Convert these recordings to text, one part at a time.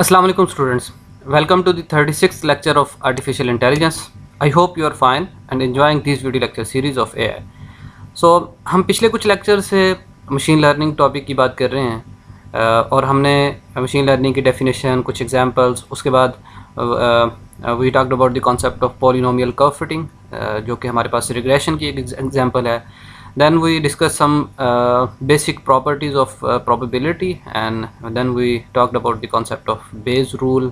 Assalamu alaikum students. Welcome to the 36th lecture of Artificial Intelligence. I hope you are fine and enjoying this video lecture series of AI. So हम पिछले कुछ lecture से machine learning topic की बात कर रहे हैं और हमने मशीन लर्निंग की डेफिनेशन, कुछ एग्जांपल्स, उसके बाद we talked about the concept of polynomial curve fitting जो कि हमारे पास रिग्रेशन की एक एग्जांपल है. Then we discussed some basic properties of probability, and then we talked about the concept of Bayes rule.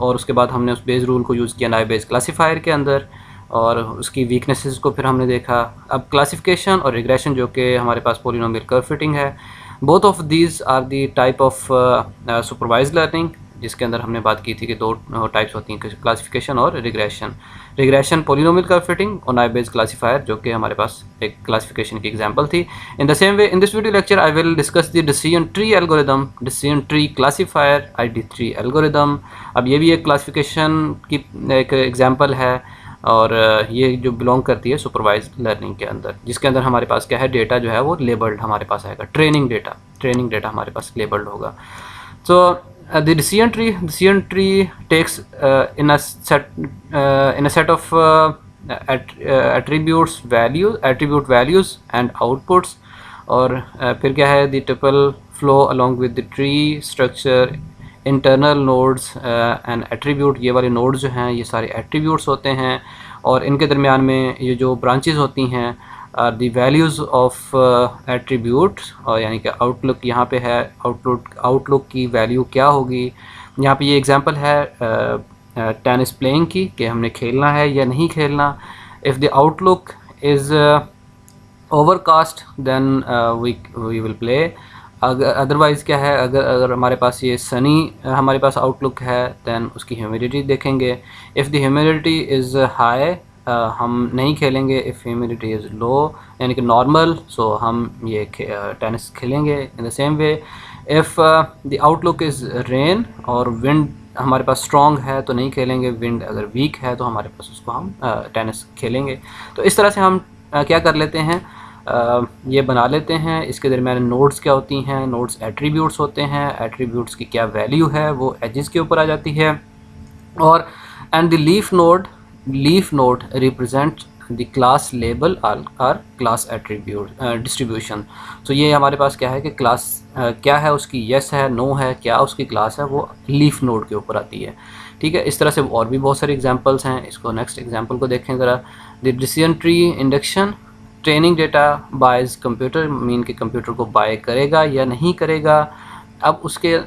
और उसके बाद हमने उस Bayes rule को यूज़ किया नाइव बेस क्लासीफायर के अंदर और उसकी वीकनेसेस को फिर हमने देखा. अब क्लासिफिकेशन और रिग्रेशन जो कि हमारे पास पॉलिनोमियल कर्व फिटिंग है, both of these are the type of supervised learning, जिसके अंदर हमने बात की थी कि दो टाइप्स होती हैं, क्लासिफिकेशन और regression. Regression polynomial curve fitting और नाइव बेस क्लासीफायर जो कि हमारे पास एक क्लासिफिकेशन की एग्जांपल थी. इन the same way in this video lecture I will discuss the decision tree algorithm, decision tree classifier, ID3 algorithm. अब ये भी एक क्लासिफिकेशन की एक एग्जांपल है और ये जो बिलोंग करती है सुपरवाइज्ड लर्निंग के अंदर, जिसके अंदर हमारे पास क्या है, डेटा जो है वो लेबल्ड हमारे पास आएगा, ट्रेनिंग डेटा हमारे पास लेबल्ड होगा. So the decision tree takes in a set of attribute values and outputs. और फिर क्या है, the tuple flow along with the tree structure, internal nodes and attribute. ये वाले nodes जो हैं ये सारे attributes होते हैं और इनके दरमियान में ये जो branches होती हैं द वैल्यूज़ ऑफ एट्रीब्यूट्स, और यानी कि आउटलुक यहाँ पे है, आउटलुक की वैल्यू क्या होगी. यहाँ पे ये एग्जांपल है टेनिस प्लेइंग की कि हमने खेलना है या नहीं खेलना. If the outlook is overcast then we will play. Otherwise क्या है, अगर हमारे पास ये सनी हमारे पास आउटलुक है देन उसकी ह्यूमिडिटी देखेंगे. If the humidity is high हम नहीं खेलेंगे. इफ़ ह्यूमिडिटी इज़ लो यानी कि नॉर्मल, सो हम ये टेनिस खेलेंगे. इन the same way if the outlook is rain और विंड हमारे पास स्ट्रॉन्ग है तो नहीं खेलेंगे. विंड अगर वीक है तो हमारे पास उसको हम टेनिस खेलेंगे. तो इस तरह से हम क्या कर लेते हैं, ये बना लेते हैं. इसके दरमियान नोड्स क्या होती हैं, नोड्स एट्रीब्यूट्स होते हैं. एट्रीब्यूट्स की क्या वैल्यू है वो एजेस के ऊपर आ जाती है. और and the leaf node represent the class label और क्लास एट्रीब्यूट डिस्ट्रीब्यूशन. तो ये हमारे पास क्या है कि क्लास क्या है उसकी, येस है, नो है, क्या उसकी क्लास है, वो लीफ नोड के ऊपर आती है. ठीक है, इस तरह से और भी बहुत सारे एग्जांपल्स हैं. इसको नेक्स्ट एग्जांपल को देखें ज़रा. The decision tree induction, training data boys computer, mean के कंप्यूटर को बाय करेगा या नहीं करेगा. अब उसके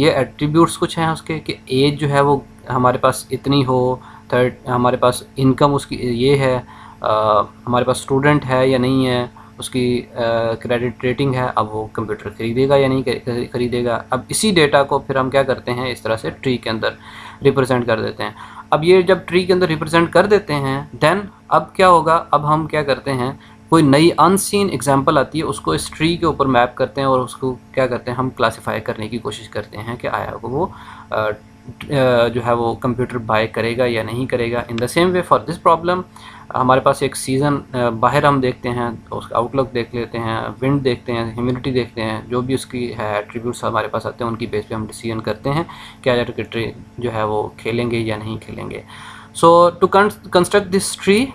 ये एट्रीब्यूट्स कुछ हैं उसके कि एज जो है वो हमारे पास इतनी हो, थर्ड हमारे पास इनकम उसकी ये है, हमारे पास स्टूडेंट है या नहीं है, उसकी क्रेडिट रेटिंग है. अब वो कंप्यूटर ख़रीदेगा या नहीं ख़रीदेगा. अब इसी डेटा को फिर हम क्या करते हैं, इस तरह से ट्री के अंदर रिप्रेजेंट कर देते हैं. अब ये जब ट्री के अंदर रिप्रेजेंट कर देते हैं देन अब क्या होगा, अब हम क्या करते हैं, कोई नई अनसीन एग्जांपल आती है उसको इस ट्री के ऊपर मैप करते हैं और उसको क्या करते हैं, हम क्लासीफाई करने की कोशिश करते हैं कि आया वो जो है वो कंप्यूटर बाय करेगा या नहीं करेगा. इन the same way for this problem हमारे पास एक सीज़न बाहर हम देखते हैं तो उसका आउटलुक देख लेते हैं, विंड देखते हैं, ह्यूमिडिटी देखते हैं, जो भी उसकी है एट्रीब्यूट्स हमारे पास आते हैं उनकी बेस पे हम डिसीजन करते हैं क्या ट्री जो है वो खेलेंगे या नहीं खेलेंगे. So to construct this tree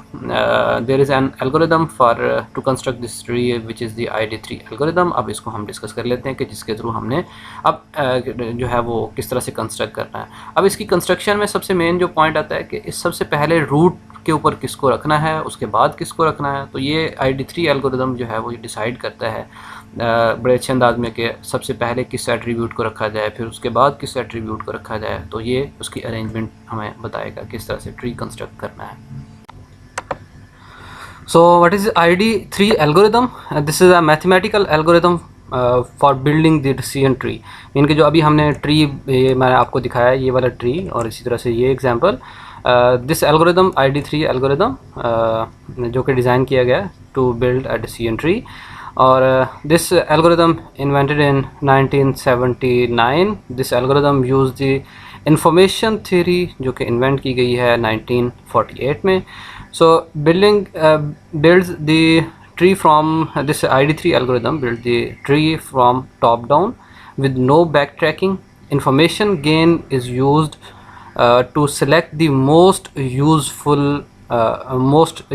there is an algorithm for to construct this tree which is the ID3 algorithm. अब इसको हम डिस्कस कर लेते हैं कि जिसके थ्रू हमने अब जो है वो किस तरह से कंस्ट्रक्ट करना है. अब इसकी कंस्ट्रक्शन में सबसे मेन जो पॉइंट आता है कि इस सबसे पहले रूट के ऊपर किसको रखना है, उसके बाद किसको रखना है. तो ये ID3 एल्गोरिदम जो है वो डिसाइड करता है बड़े अच्छे अंदाज में कि सबसे पहले किस एट्रीब्यूट को रखा जाए, फिर उसके बाद किस एट्रीब्यूट को रखा जाए. तो ये उसकी अरेंजमेंट हमें बताएगा किस तरह से ट्री कंस्ट्रक्ट करना है. So what is ID3 algorithm? This is a mathematical algorithm for building the decision tree. इनके जो अभी हमने ट्री ये मैंने आपको दिखाया ये वाला ट्री और इसी तरह से ये example. This algorithm ID3 algorithm जो कि डिज़ाइन किया गया to build a decision tree. और this algorithm invented in 1979. This algorithm use the information theory जो कि इन्वेंट की गई है 1948 में. So builds the tree from this ID3 algorithm build the tree from top down with no backtracking information gain is used to select the most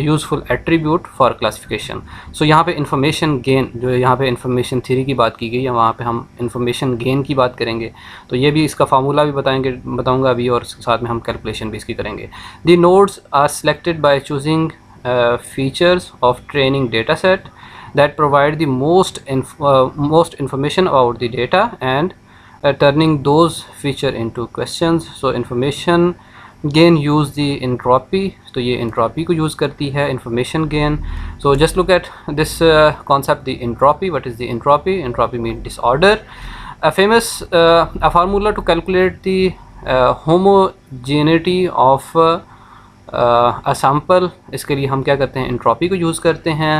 useful attribute for classification. So यहाँ पे information gain, जो यहाँ पे information theory की बात की गई है, वहाँ पे हम information gain की बात करेंगे. तो ये भी इसका फार्मूला भी बताऊंगा अभी, और साथ में हम कैलकुलेशन भी इसकी करेंगे. The nodes are selected by choosing features of training data set that provide the most information about the data and turning those feature into questions. So information gain use the entropy, तो ये entropy को use करती है information gain. So just look at this concept, the entropy. What is the entropy? Entropy means disorder. A formula to calculate the homogeneity of a sample. इसके लिए हम क्या करते हैं, entropy को use करते हैं.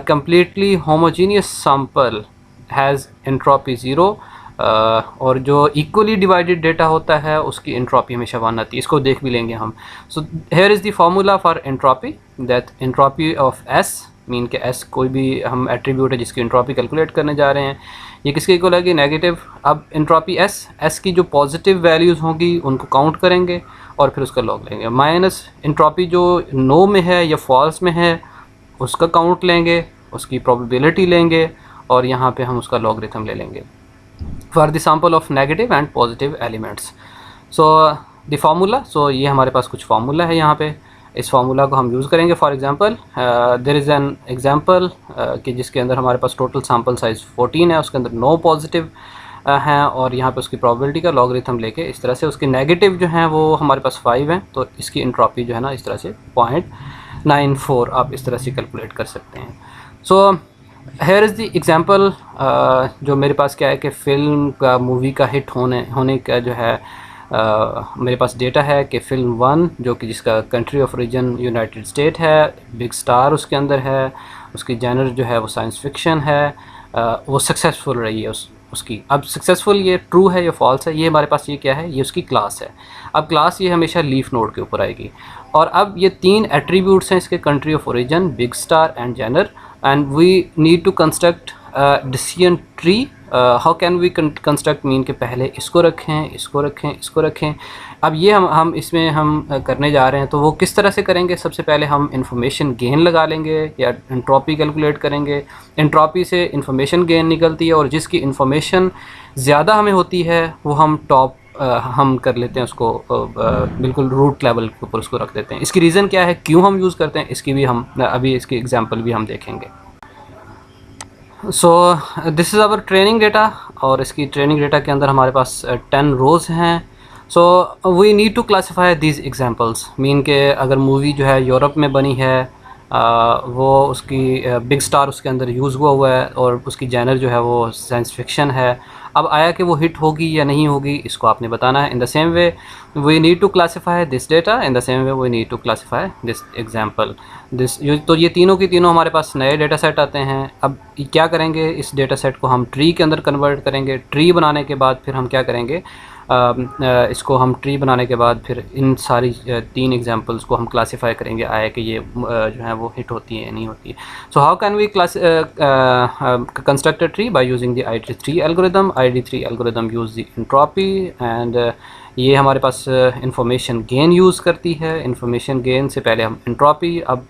Completely homogeneous sample has entropy 0. और जो इक्वली डिवाइडेड डेटा होता है उसकी एंट्रोपी हमेशा 1 आती है. इसको देख भी लेंगे हम. So here is the formula for entropy, that entropy of S mean के एस कोई भी हम एट्रीब्यूट है जिसकी एंट्रोपी कैलकुलेट करने जा रहे हैं. ये किसके इक्वल है कि नेगेटिव. अब एंट्रोपी एस की जो पॉजिटिव वैल्यूज़ होंगी उनको काउंट करेंगे और फिर उसका लॉग लेंगे, माइनस एंट्रोपी जो नो में है या फॉल्स में है उसका काउंट लेंगे, उसकी प्रोबेबिलिटी लेंगे और यहाँ पे हम उसका लॉगरिथम ले लेंगे for the sample of negative and positive elements. So the formula, so ये हमारे पास कुछ फार्मूला है यहाँ पे. इस फार्मूला को हम यूज़ करेंगे. For example there is an example कि जिसके अंदर हमारे पास टोटल सैम्पल साइज़ 14 है, उसके अंदर 9 पॉजिटिव हैं और यहाँ पे उसकी प्रोबेबिलिटी का लॉगरिथम लेके इस तरह से उसके नेगेटिव जो हैं वो हमारे पास 5 हैं, तो इसकी एंट्रोपी जो है ना इस तरह से 0.94 आप इस तरह से कैलकुलेट कर सकते हैं. So here is the example. जो मेरे पास क्या है कि फ़िल्म का मूवी का हिट होने का जो है मेरे पास डेटा है कि फ़िल्म 1 जो कि जिसका country of origin United state है, बिग स्टार उसके अंदर है, उसकी जैनर जो है वो साइंस फिक्शन है, वो सक्सेसफुल रही है उसकी. अब सक्सेसफुल ये ट्रू है या फॉल्स है, ये हमारे पास ये क्या है, ये उसकी क्लास है. अब क्लास ये हमेशा लीफ नोड के ऊपर आएगी. और अब ये 3 एट्रीब्यूट्स हैं इसके, country of origin, big star and Jenner. And we need to construct a decision tree. How can we construct mean के पहले इसको रखें, इसको रखें, इसको रखें. अब ये हम इसमें हम करने जा रहे हैं, तो वो किस तरह से करेंगे. सबसे पहले हम इंफॉर्मेशन गेन लगा लेंगे या एंट्रोपी कैलकुलेट करेंगे. एंट्रोपी से इंफॉर्मेशन गेन निकलती है और जिसकी इंफॉर्मेशन ज़्यादा हमें होती है वो हम टॉप हम कर लेते हैं उसको, बिल्कुल रूट लेवल के ऊपर उसको रख देते हैं. इसकी रीज़न क्या है, क्यों हम यूज़ करते हैं, इसकी भी हम अभी इसकी एग्जांपल भी हम देखेंगे. So this is our training data और इसकी ट्रेनिंग डेटा के अंदर हमारे पास 10 रोज़ हैं. So we need to classify these examples. Mean के अगर मूवी जो है यूरोप में बनी है, वो उसकी बिग स्टार उसके अंदर यूज़ हुआ है और उसकी जैनर जो है वो साइंस फिक्शन है. अब आया कि वो हिट होगी या नहीं होगी, इसको आपने बताना है. In the same way we need to classify this data, in the same way we need to classify this example. तो ये तीनों की तीनों हमारे पास नए डेटा सेट आते हैं. अब क्या करेंगे, इस डेटा सेट को हम ट्री के अंदर कन्वर्ट करेंगे. ट्री बनाने के बाद फिर हम क्या करेंगे, इसको हम ट्री बनाने के बाद फिर इन सारी 3 एग्जांपल्स को हम क्लासीफाई करेंगे, आया कि ये जो है वो हिट होती है या नहीं होती है. So how can we construct a tree by using the ID3 algorithm. ID3 algorithm use the entropy and ये हमारे पास इंफॉर्मेशन गेन यूज़ करती है. इंफॉर्मेशन गेन से पहले हम एंट्रोपी, अब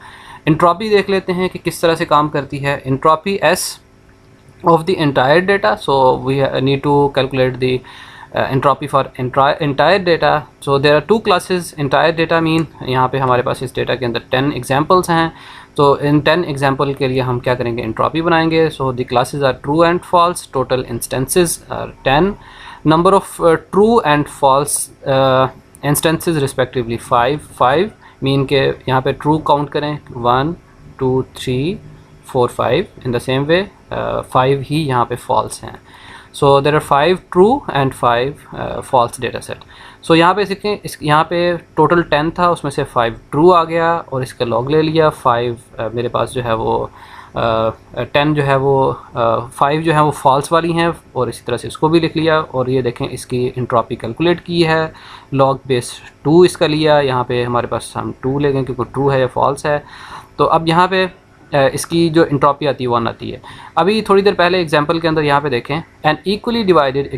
एंट्रोपी देख लेते हैं कि किस तरह से काम करती है. Entropy S of the entire data, so we need to calculate the entropy for entire data. So there are 2 classes. entire data mean यहाँ पे हमारे पास इस डेटा के अंदर 10 एग्जाम्पल्स हैं, तो इन 10 एग्जाम्पल के लिए हम क्या करेंगे, एंट्रोपी बनाएंगे. So the classes are true and false. Total instances are 10. Number of true and false instances respectively 5 mean के यहाँ पे ट्रू काउंट करें 1 2 3 4 5. इन द सेम वे 5 ही यहाँ पे फॉल्स हैं. So there are 5 true and 5 false data set. So यहाँ पे सीखें, यहाँ पे टोटल 10 था, उसमें से 5 ट्रू आ गया और इसका लॉग ले लिया. 5 मेरे पास जो है वो 10 जो है वो 5 जो है वो फॉल्स वाली हैं और इसी तरह से इसको भी लिख लिया. और ये देखें इसकी एंट्रोपी कैलकुलेट की है, लॉग बेस 2 इसका लिया. यहाँ पे हमारे पास हम 2 लेंगे क्योंकि ट्रू है या फॉल्स है. तो अब यहाँ पे इसकी जो इंट्रोपी आती है 1 आती है। अभी थोड़ी देर पहले एग्जांपल के अंदर यहाँ पे देखें, N equally divided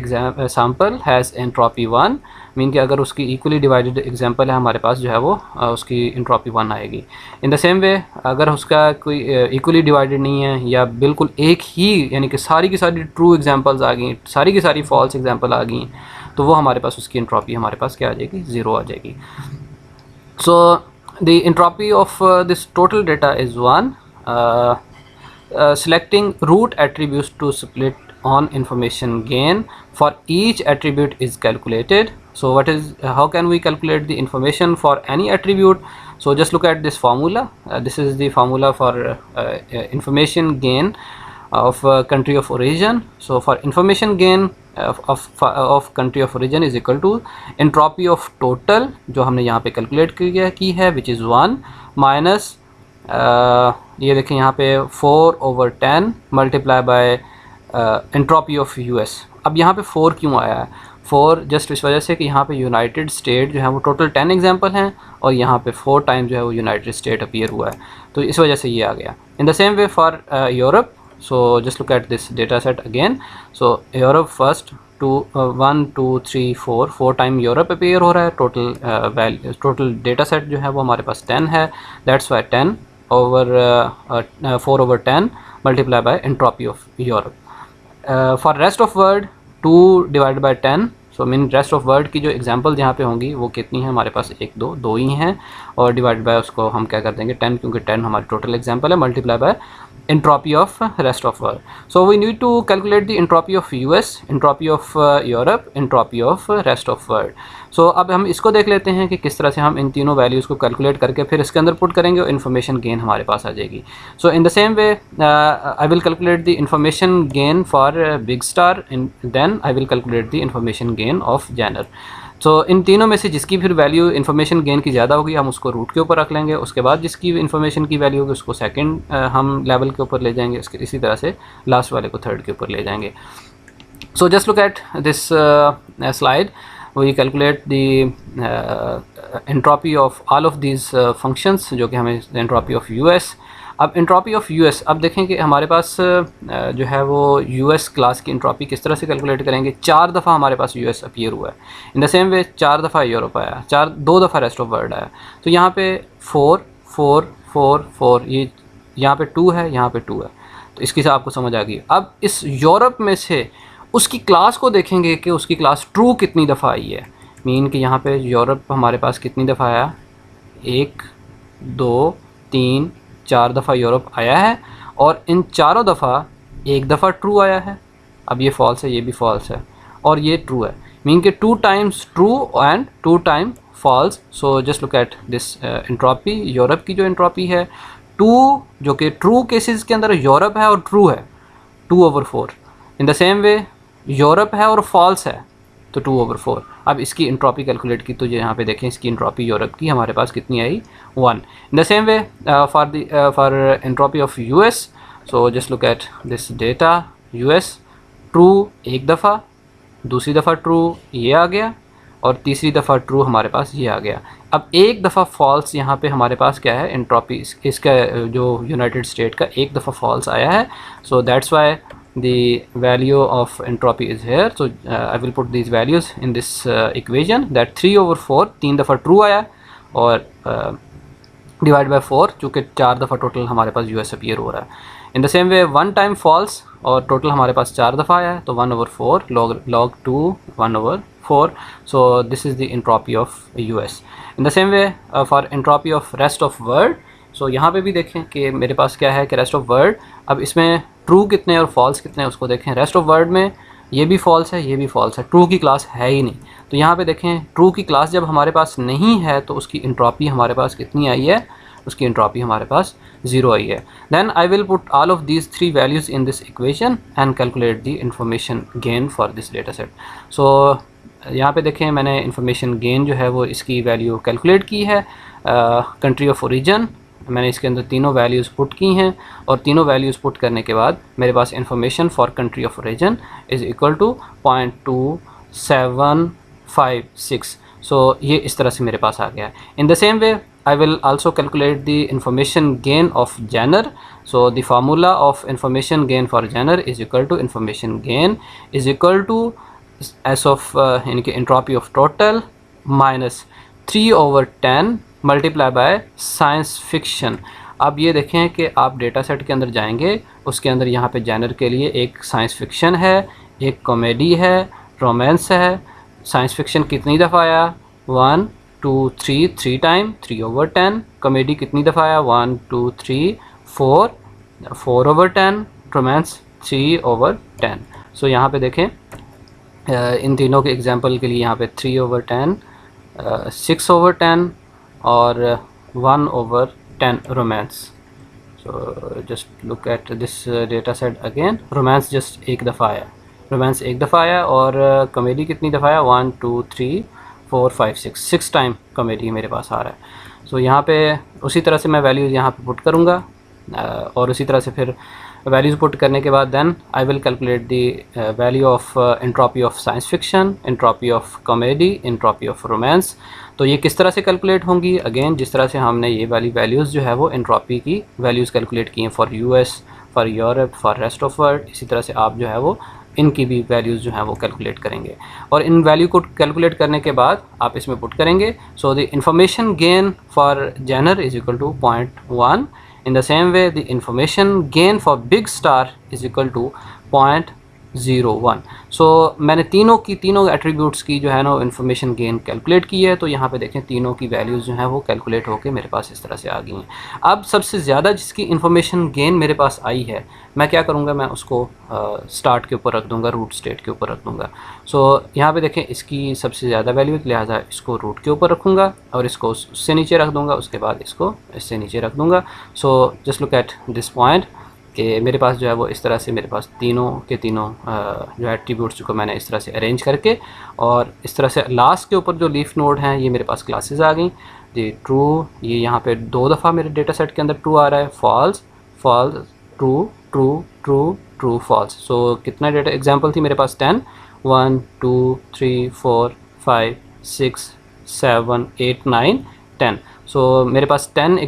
sample has entropy 1, mean कि अगर उसकी इक्वली डिवाइडेड एग्जांपल है हमारे पास जो है वो उसकी इंट्रोपी 1 आएगी। इन द सेम वे अगर उसका कोई इक्वली डिवाइडेड नहीं है या बिल्कुल एक ही, यानी कि सारी की सारी ट्रू एग्जांपल्स आ गई, सारी की सारी फॉल्स एग्जांपल आ गई, तो वो हमारे पास उसकी इंट्रोपी हमारे पास क्या आ जाएगी, 0 आ जाएगी। So the entropy of this total data is 1. Selecting root attributes to split on information gain for each attribute is calculated. So how can we calculate the information for any attribute? So just look at this formula. This is the formula for information gain of country of origin. So for information gain of country of origin is equal to entropy of total जो हमने यहाँ पे calculate की है, which is 1 minus ये देखें यहाँ पे 4/10 multiply by entropy of US. अब यहाँ पे 4 क्यों आया है? 4 जस्ट इस वजह से कि यहाँ पे यूनाइटेड स्टेट जो है वो टोटल 10 एग्जांपल हैं और यहाँ पे 4 टाइम जो है वो यूनाइटेड स्टेट अपीयर हुआ है, तो इस वजह से ये आ गया। इन the same way for Europe, so just look at this data set again. So Europe first 1 2 3 4 time Europe appear हो रहा है। टोटल डेटा सेट जो है वो हमारे पास 10 है, that's why 10 over 4/10 multiplied by entropy of Europe. For rest of world 2 divided by 10, so mean rest of word की जो एग्जांपल यहाँ पे होंगी वो कितनी है हमारे पास, 1 2 ही हैं, और डिवाइड बाय उसको हम क्या कर देंगे 10, क्योंकि 10 हमारी टोटल एग्जांपल है, multiply by entropy of rest of world. So we need to calculate the entropy of US, entropy of Europe, entropy of rest of world. So अब हम इसको देख लेते हैं कि किस तरह से हम इन तीनों वैल्यूज़ को कैलकुलेट करके फिर इसके अंदर पुट करेंगे और इन्फॉर्मेशन गेन हमारे पास आ जाएगी। So in the same way I will calculate the information gain for big star, then I will calculate the information gain of genre. So इन तीनों में से जिसकी फिर वैल्यू इन्फॉर्मेशन गेन की ज़्यादा होगी हम उसको रूट के ऊपर रख लेंगे, उसके बाद जिसकी इन्फॉर्मेशन की वैल्यू होगी उसको सेकंड हम लेवल के ऊपर ले जाएंगे, इसी तरह से लास्ट वाले को थर्ड के ऊपर ले जाएंगे। So just look at this slide, we calculate the entropy of all of these functions, जो कि हमें एंट्रोपी ऑफ यूएस। अब एंट्रोपी ऑफ यूएस, अब देखें कि हमारे पास जो है वो यूएस क्लास की एंट्रोपी किस तरह से कैलकुलेट करेंगे। 4 दफ़ा हमारे पास यूएस अपीयर हुआ है, इन द सेम वे 4 दफ़ा यूरोप आया, 2 दफ़ा रेस्ट ऑफ वर्ल्ड आया, तो यहाँ पे 4 4 4 4, ये यहाँ पे 2 है, यहाँ पे 2 है, तो इसकी से आपको समझ आ गई। अब इस यूरोप में से उसकी क्लास को देखेंगे कि उसकी क्लास ट्रू कितनी दफ़ा आई है, मीन कि यहाँ पे यूरोप हमारे पास कितनी दफ़ा आया, 1 2 3 4 दफ़ा यूरोप आया है, और इन चारों दफ़ा एक दफ़ा ट्रू आया है। अब ये फॉल्स है, ये भी फॉल्स है, और ये ट्रू है, मीन कि 2 times true and 2 time false. So just look at this entropy, Europe की जो एंट्रोपी है 2, जो कि ट्रू केसेस के अंदर यूरोप है और ट्रू है, 2/4। इन द सेम वे यूरोप है और फॉल्स है, तो 2/4। अब इसकी एंट्रोपी कैलकुलेट की तो यहाँ पे देखें, इसकी एंट्रोपी यूरोप की हमारे पास कितनी आई, 1। इन the same way for entropy of US, so just look at this data, US true एक दफ़ा, दूसरी दफ़ा ट्रू ये आ गया, और तीसरी दफ़ा ट्रू हमारे पास ये आ गया। अब एक दफ़ा फॉल्स यहाँ पे हमारे पास क्या है, एंट्रोपी इसका जो यूनाइटेड स्टेट का एक दफ़ा फॉल्स आया है, so that's why the value of entropy is here. So I will put these values in this equation, that 3/4 3 दफ़ा true आया, और डिवाइड बाय 4 चूँकि 4 दफ़ा टोटल हमारे पास यूएस अपीयर हो रहा है। In the same way 1 time false, और टोटल हमारे पास 4 दफ़ा आया है, तो 1/4 log 2 1/4। So this is the entropy of US. In the same way for entropy of rest of world, so यहाँ पे भी देखें कि मेरे पास क्या है कि रेस्ट ऑफ वर्ल्ड, अब इसमें ट्रू कितने और फॉल्स कितने उसको देखें। रेस्ट ऑफ वर्ल्ड में ये भी फॉल्स है, ये भी फॉल्स है, ट्रू की क्लास है ही नहीं, तो यहाँ पे देखें ट्रू की क्लास जब हमारे पास नहीं है तो उसकी एंट्रोपी हमारे पास कितनी आई है, उसकी एंट्रोपी हमारे पास 0 आई है। Then I will put all of these 3 values in this equation and calculate the information gain for this data set. So यहाँ पे देखें मैंने इंफॉर्मेशन गेन जो है वो इसकी वैल्यू कैलकुलेट की है। कंट्री ऑफ ओरिजिन मैंने इसके अंदर तीनों वैल्यूज़ पुट की हैं, और तीनों वैल्यूज़ पुट करने के बाद मेरे पास information for country of origin is equal to 0.2756। So ये इस तरह से मेरे पास आ गया है। In the same way I will also calculate the information gain of Jenner. So the formula of information gain for Jenner is equal to information gain is equal to S of यानी कि entropy of total minus 3/10 multiply by science fiction. अब ये देखें कि आप data set के अंदर जाएंगे, उसके अंदर यहाँ पे जेनर के लिए एक साइंस फिक्शन है, एक कॉमेडी है, रोमांस है। साइंस फिक्शन कितनी दफ़ा आया? 1 2 3 3 टाइम 3/10। कॉमेडी कितनी दफ़ा आया? 1 2 3 4 4/10। रोमांस 3/10। सो यहाँ पे देखें इन तीनों के एग्जांपल के लिए यहाँ पे 3/10, 6/10 और 1/10 romance. So just look at this data set again. Romance just एक दफ़ा आया, रोमांस एक दफ़ा आया, और कॉमेडी कितनी दफ़ा आया? 1 2 3 4 5 6 टाइम कॉमेडी मेरे पास आ रहा है। सो यहाँ पे उसी तरह से मैं वैल्यूज़ यहाँ पे पुट करूँगा, और उसी तरह से फिर वैल्यूज़ पुट करने के बाद then I will calculate the value of entropy of science fiction, entropy of comedy, entropy of romance. तो ये किस तरह से कैलकुलेट होंगी? अगेन जिस तरह से हमने ये वाली वैल्यूज़ जो है वो एंट्रोपी की वैल्यूज़ कैलकुलेट की हैं for US, for Europe, for rest of world, इसी तरह से आप जो है वो इनकी भी वैल्यूज़ जो हैं वो कैलकुलेट करेंगे, और इन वैल्यू को कैलकुलेट करने के बाद आप इसमें पुट करेंगे। So the information gain for genre is equal to 0.1। In the same way, the information gain for big star is equal to 0.01। So मैंने तीनों एट्रीब्यूट्स की जो है ना इन्फॉर्मेशन गेन कैलकुलेट की है। तो यहाँ पे देखें तीनों की वैल्यूज़ जो हैं वो कैलकुलेट होकर मेरे पास इस तरह से आ गई हैं। अब सबसे ज़्यादा जिसकी इन्फॉर्मेशन गेन मेरे पास आई है, मैं क्या करूँगा? मैं उसको स्टार्ट के ऊपर रख दूँगा, रूट स्टेट के ऊपर रख दूँगा। सो यहाँ पे देखें इसकी सबसे ज़्यादा वैल्यू है, लिहाजा इसको रूट के ऊपर रखूँगा और इसको उससे नीचे रख दूँगा, उसके बाद इसको इससे नीचे रख दूँगा। सो just look at this point कि मेरे पास जो है वो इस तरह से मेरे पास तीनों के तीनों जो एट्रीब्यूट्स को मैंने इस तरह से अरेंज करके, और इस तरह से लास्ट के ऊपर जो लीफ नोड हैं ये मेरे पास क्लासेस आ गई। जी ट्रू, ये यहाँ पे 2 दफ़ा मेरे डेटा सेट के अंदर ट्रू आ रहा है, false false true true true true false. So कितना डेटा एग्जांपल थी मेरे पास? 10 1 2 3 4 5 6 7 8 9 10। सो मेरे पास 10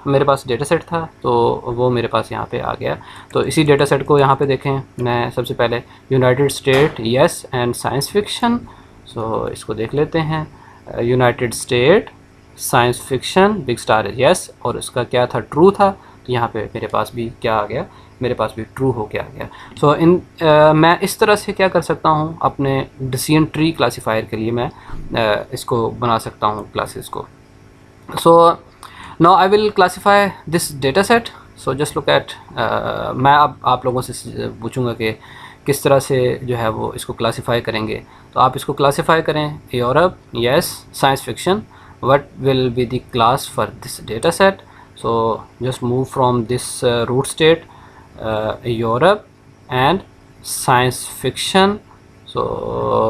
मेरे पास डेटा सेट था, तो वो मेरे पास यहाँ पे आ गया। तो इसी डेटा सेट को यहाँ पे देखें, मैं सबसे पहले United State yes and science fiction. So इसको देख लेते हैं। United State science fiction big star is yes, और इसका क्या था? ट्रू था। तो यहाँ पे मेरे पास भी क्या आ गया? मेरे पास भी ट्रू हो के आ गया। सो मैं इस तरह से क्या कर सकता हूँ, अपने डिसीजन ट्री क्लासीफायर के लिए मैं इसको बना सकता हूँ क्लासेस को। So now I will classify this data set. So just look at मैं अब आप लोगों से पूछूंगा कि किस तरह से जो है वो इसको क्लासीफाई करेंगे। तो आप इसको क्लासीफाई करें। Europe yes, science fiction, what will be the class for this data set? So just move from this root state Europe and science fiction। so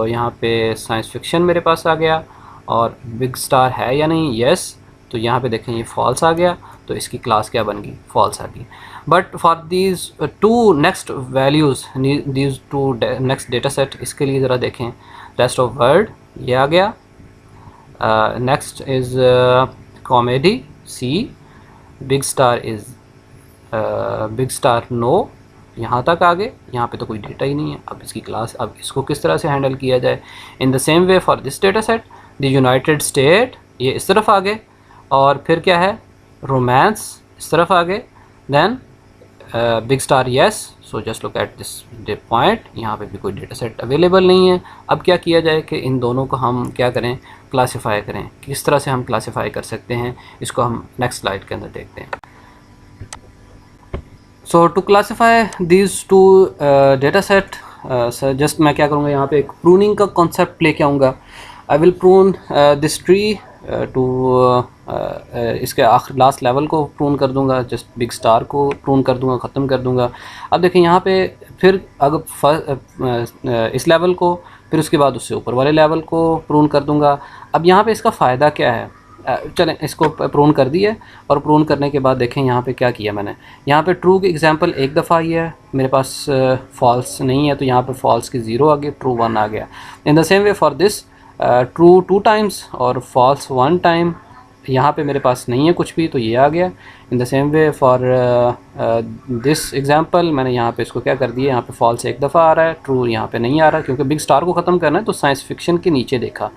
यहाँ पे साइंस फिक्शन मेरे पास आ गया, और बिग स्टार है या नहीं? यस। तो यहाँ पे देखें ये फॉल्स आ गया, तो इसकी क्लास क्या बन गई? फॉल्स आ गई। But for these two next values, these two next data set, इसके लिए ज़रा देखें। रेस्ट ऑफ वर्ल्ड ये आ गया, next is comedy see, big star is big star no, यहाँ तक आ गए। यहाँ पे तो कोई डेटा ही नहीं है। अब इसकी क्लास, अब इसको किस तरह से हैंडल किया जाए? इन the same way for this data set the United state ये इस तरफ आ गए, और फिर क्या है? रोमांस इस तरफ आ गए, then big star yes. So just look at this point, यहाँ पे भी कोई डेटा सेट अवेलेबल नहीं है। अब क्या किया जाए कि इन दोनों को हम क्या करें? क्लासीफाई करें। किस तरह से हम क्लासीफाई कर सकते हैं, इसको हम नेक्स्ट स्लाइड के अंदर देखते हैं। So to classify these two data set, just मैं क्या करूँगा, यहाँ पे एक प्रूनिंग का कॉन्सेप्ट लेके आऊँगा। I will prune this tree to इसके आखिर लास्ट लेवल को प्रून कर दूंगा, जस्ट बिग स्टार को प्रून कर दूंगा, ख़त्म कर दूंगा। अब देखें यहाँ पे फिर अगर इस लेवल को, फिर उसके बाद उससे ऊपर वाले लेवल को प्रून कर दूंगा। अब यहाँ पे इसका फ़ायदा क्या है? चलें इसको प्रून कर दिए, और प्रून करने के बाद देखें यहाँ पे क्या किया मैंने। यहाँ पे ट्रू की एग्जांपल एक दफ़ा आई है, मेरे पास फॉल्स नहीं है, तो यहाँ पे फॉल्स की 0 आ गई, ट्रू 1 आ गया। इन the same way for this true 2 times और फॉल्स 1 टाइम, यहाँ पे मेरे पास नहीं है कुछ भी, तो ये आ गया। इन the same way for this example मैंने यहाँ पे इसको क्या कर दिया, यहाँ पे फॉल्स एक दफ़ा आ रहा है, ट्रू यहाँ पे नहीं आ रहा, क्योंकि बिग स्टार को ख़त्म करना है तो साइंस फिक्शन के नीचे देखा।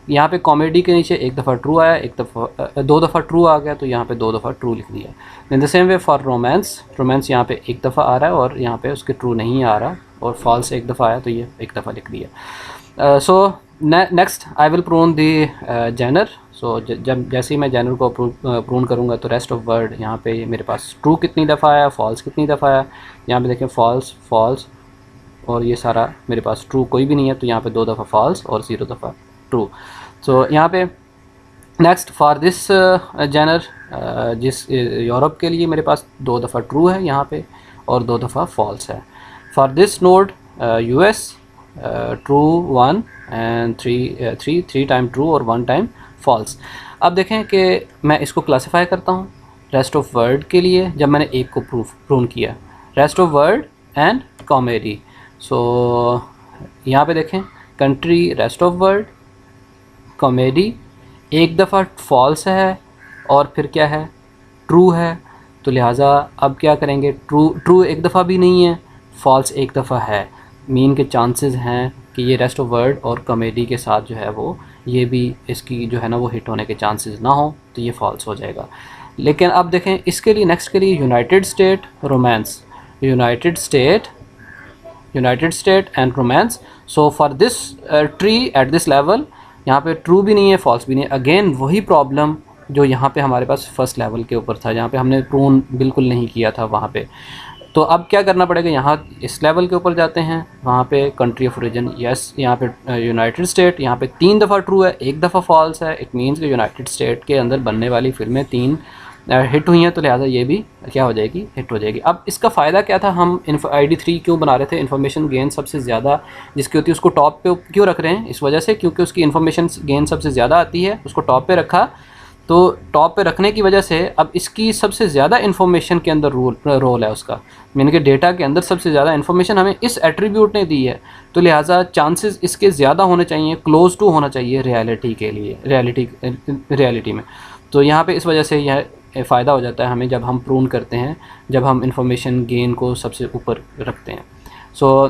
यहाँ पे कॉमेडी के नीचे एक दफ़ा ट्रू आया, एक दफ़ा दो दफ़ा ट्रू आ गया, तो यहाँ पे दो दफ़ा ट्रू लिख दिया। इन the same way for romance, romance यहाँ पे एक दफ़ा आ रहा है और यहाँ पे उसके ट्रू नहीं आ रहा, और फॉल्स एक दफ़ा आया तो ये एक दफ़ा लिख दिया। So next I will prove the genre. So जब जैसे ही मैं जेनर को प्रूव करूँगा तो रेस्ट ऑफ वर्ड यहाँ पे मेरे पास ट्रू कितनी दफ़ा आया, फॉल्स कितनी दफ़ा आया। यहाँ पे देखें फॉल्स फॉल्स और ये सारा मेरे पास ट्रू कोई भी नहीं है, तो यहाँ पे दो दफ़ा फॉल्स और 0 दफ़ा ट्रू। सो यहाँ पे नेक्स्ट फॉर दिस जेनर, जिस यूरोप के लिए मेरे पास दो दफ़ा ट्रू है यहाँ पे और दो दफ़ा फॉल्स है। For this node US true 1 and 3 time true और 1 टाइम फॉल्स। अब देखें कि मैं इसको क्लासिफाई करता हूँ रेस्ट ऑफ वर्ड के लिए, जब मैंने एक को प्रूव किया, rest of word and comedy. So यहाँ पे देखें country rest of word comedy एक दफ़ा फॉल्स है और फिर क्या है ट्रू है, तो लिहाजा अब क्या करेंगे, ट्रू एक दफ़ा भी नहीं है, फॉल्स एक दफ़ा है, मीन के चांसेस हैं कि ये रेस्ट ऑफ वर्ड और कॉमेडी के साथ जो है वो ये भी इसकी जो है ना वो हिट होने के चांसेस ना हो, तो ये फॉल्स हो जाएगा। लेकिन अब देखें इसके लिए नेक्स्ट के लिए United state romance, United state and romance. So for this tree eight this level यहाँ पे ट्रू भी नहीं है फॉल्स भी नहीं है, अगेन वही प्रॉब्लम जो यहाँ पे हमारे पास फर्स्ट लेवल के ऊपर था, जहाँ पे हमने प्रूव बिल्कुल नहीं किया था वहाँ पे। तो अब क्या करना पड़ेगा, यहाँ इस लेवल के ऊपर जाते हैं, वहाँ पे कंट्री ऑफ ओरिजिन यस, यहाँ पे यूनाइटेड स्टेट, यहाँ पे 3 दफ़ा ट्रू है, एक दफ़ा फॉल्स है। इट मीन्स कि यूनाइटेड स्टेट के अंदर बनने वाली फिल्में 3 हिट हुई हैं, तो लिहाजा ये भी क्या हो जाएगी, हिट हो जाएगी। अब इसका फ़ायदा क्या था, हम ID3 क्यों बना रहे थे, इन्फॉर्मेशन गेन सबसे ज़्यादा जिसकी होती है उसको टॉप पे क्यों रख रहे हैं, इस वजह से क्योंकि उसकी इन्फॉर्मेशन गेन सबसे ज़्यादा आती है, उसको टॉप पे रखा। तो टॉप पे रखने की वजह से अब इसकी सबसे ज़्यादा इन्फॉर्मेशन के अंदर रोल है उसका, यानी कि डेटा के अंदर सबसे ज़्यादा इन्फॉर्मेशन हमें इस एट्रीब्यूट ने दी है, तो लिहाजा चांसेस इसके ज़्यादा होने चाहिए, क्लोज टू होना चाहिए रियलिटी के लिए, रियलिटी में। तो यहाँ पे इस वजह से यह फ़ायदा हो जाता है हमें जब हम प्रूव करते हैं, जब हम इन्फॉर्मेशन गेन को सबसे ऊपर रखते हैं। सो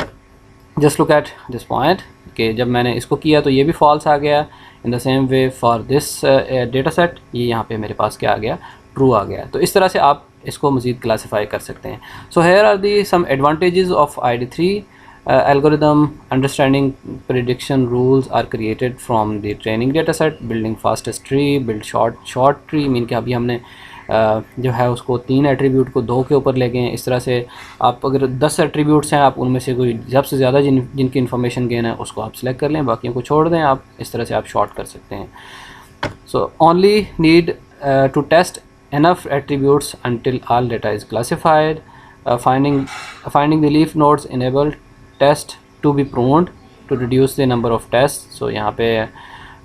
just look at this point कि जब मैंने इसको किया तो ये भी फॉल्स आ गया। इन the same way for this data set ये यहाँ पे मेरे पास क्या आ गया, ट्रू आ गया। तो इस तरह से आप इसको मज़ीद क्लासीफाई कर सकते हैं। So here are the some advantages of ID3 algorithm. Understanding prediction rules are created from the training data set. Building fastest tree, build short tree, mean कि अभी हमने जो है उसको 3 एट्रीब्यूट को 2 के ऊपर ले गए हैं। इस तरह से आप अगर 10 एट्रीब्यूट्स हैं, आप उनमें से कोई सबसे ज़्यादा जिनकी इन्फॉर्मेशन गेन है उसको आप सिलेक्ट कर लें, बाकियों को छोड़ दें। आप इस तरह से आप शॉर्ट कर सकते हैं। So only need to test enough attributes until all data is classified. Finding the leaf nodes enable test to be pruned to reduce the number of tests. So यहाँ पे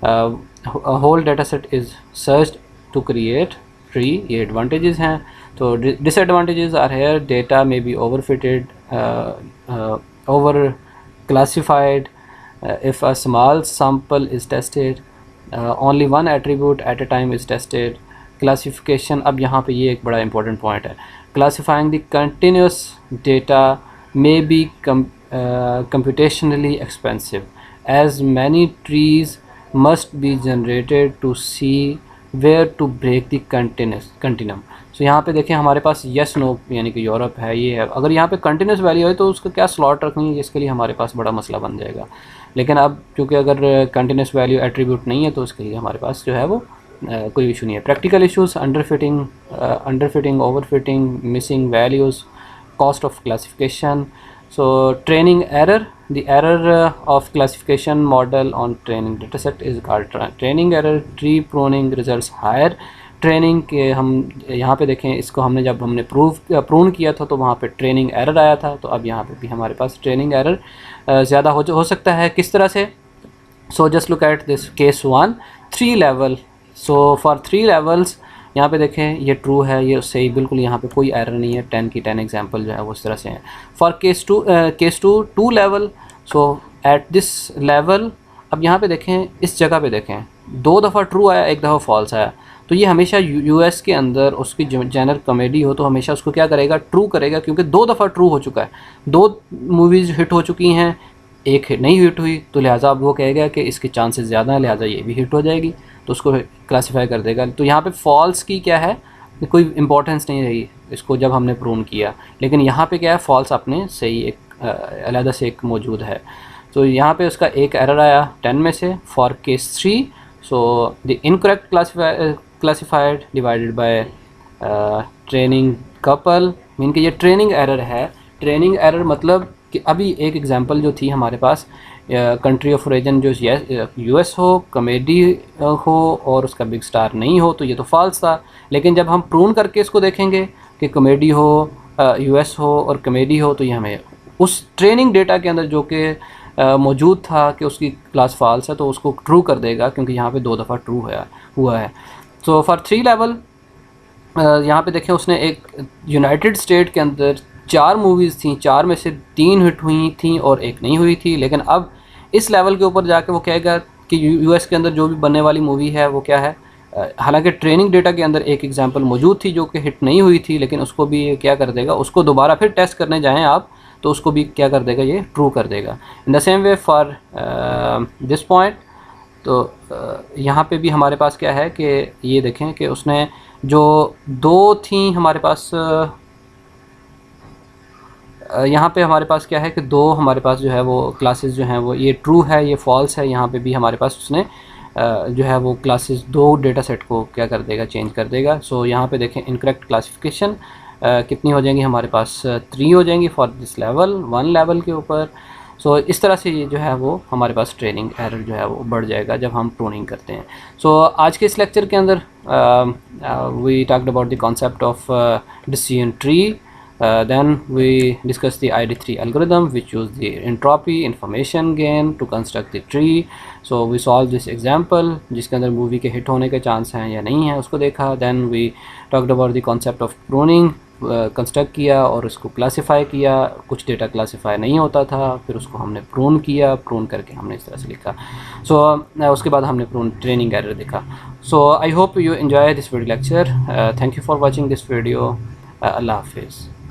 a whole data set is searched to create tree, ये advantages हैं। तो disadvantages are here, data may be overfitted, over classified, if a small sample is tested, only one attribute at a time is tested. Classification, अब यहाँ पे ये एक बड़ा important point है। Classifying the continuous data may be computationally expensive as many trees must be generated to see where to break the continuum. So यहाँ पे देखें हमारे पास yes no यानी कि यूरोप है, ये है। अगर यहाँ पे कंटिन्यूस वैल्यू है तो उसका क्या स्लॉट रखनी है, इसके लिए हमारे पास बड़ा मसला बन जाएगा। लेकिन अब क्योंकि अगर कंटिन्यूस वैल्यू एट्रीब्यूट नहीं है तो उसके लिए हमारे पास जो है वो कोई इशू नहीं है। Practical issues underfitting, overfitting, missing values, cost of classification. So training error, the error of classification model on training dataset is called training error. Tree pruning results higher training के हम यहाँ पे देखें, इसको हमने जब हमने प्रून किया था तो वहाँ पे ट्रेनिंग एरर आया था, तो अब यहाँ पे भी हमारे पास ट्रेनिंग एरर ज़्यादा हो सकता है। किस तरह से? So just look at this case 1, 3 level. So for 3 levels यहाँ पे देखें ये ट्रू है, ये सही बिल्कुल, यहाँ पे कोई एरर नहीं है। 10 की 10 एग्जांपल जो है वो इस तरह से हैं। For case two 2 level, so at this level अब यहाँ पे देखें, इस जगह पे देखें 2 दफ़ा ट्रू आया, 1 दफ़ा फॉल्स आया, तो ये हमेशा यूएस के अंदर उसकी जेनर कॉमेडी हो तो हमेशा उसको क्या करेगा, ट्रू करेगा, क्योंकि 2 दफ़ा ट्रू हो चुका है, 2 मूवीज़ हिट हो चुकी हैं, एक हिट नहीं हिट हुई, तो लिहाजा अब वो कहेगा कि इसके चांसेस ज़्यादा हैं, लिहाजा ये भी हिट हो जाएगी, तो उसको क्लासीफाई कर देगा। तो यहाँ पे फॉल्स की क्या है, कोई इंपॉर्टेंस नहीं रही इसको जब हमने प्रूव किया, लेकिन यहाँ पे क्या है, फॉल्स अपने सही एक अलहदा से एक मौजूद है। तो यहाँ पे उसका एक एरर आया 10 में से for case 3। So the incorrect classified divided by training couple, mean कि ये ट्रेनिंग एरर है। ट्रेनिंग एरर मतलब कि अभी एक एग्जांपल जो थी हमारे पास, कंट्री ऑफ ओरिजिन जो यूएस हो, कॉमेडी हो और उसका बिग स्टार नहीं हो, तो ये तो फॉल्स था। लेकिन जब हम प्रूव करके इसको देखेंगे कि कॉमेडी हो, यूएस हो और कॉमेडी हो, तो ये हमें उस ट्रेनिंग डेटा के अंदर जो कि मौजूद था कि उसकी क्लास फॉल्स है, तो उसको ट्रू कर देगा, क्योंकि यहाँ पे 2 दफ़ा ट्रू हुआ है। सो फॉर 3 लेवल यहाँ पे देखें, उसने एक यूनाइटेड स्टेट के अंदर 4 मूवीज़ थी, 4 में से 3 हिट हुई थी और 1 नहीं हुई थी। लेकिन अब इस लेवल के ऊपर जाके वो कहेगा कि यूएस के अंदर जो भी बनने वाली मूवी है वो क्या है, हालांकि ट्रेनिंग डेटा के अंदर एक एग्जांपल मौजूद थी जो कि हिट नहीं हुई थी, लेकिन उसको भी क्या कर देगा, उसको दोबारा फिर टेस्ट करने जाएँ आप तो उसको भी क्या कर देगा, ये ट्रू कर देगा। इन the same way for this point, तो यहाँ पे भी हमारे पास क्या है कि ये देखें कि उसने जो 2 थी हमारे पास, यहाँ पे हमारे पास क्या है कि 2 हमारे पास जो है वो क्लासेस जो हैं वो ये ट्रू है, ये फॉल्स है। यहाँ पे भी हमारे पास उसने जो है वो क्लासेस 2 डेटा सेट को क्या कर देगा, चेंज कर देगा। सो यहाँ पे देखें इनकरेक्ट क्लासिफिकेशन कितनी हो जाएंगी हमारे पास, 3 हो जाएंगी फॉर दिस लेवल, 1 लेवल के ऊपर। सो इस तरह से ये जो है वो हमारे पास ट्रेनिंग एरर जो है वो बढ़ जाएगा जब हम प्रूनिंग करते हैं। सो आज के इस लेक्चर के अंदर we talked about the concept of decision tree, then we discuss the ID3 algorithm which use the entropy information gain to construct the tree. So we solve this example जिसके अंदर movie के hit होने के chance हैं या नहीं है उसको देखा। then we talked about the concept of pruning, construct किया और उसको क्लासीफाई किया। कुछ डेटा क्लासीफाई नहीं होता था, फिर उसको हमने प्रून किया, प्रून करके हमने इस तरह से लिखा। सो उसके बाद हमने प्रून ट्रेनिंग एरर देखा। So I hope you enjoy this video lecture. Thank you for watching this video. अल्लाह हाफिज़।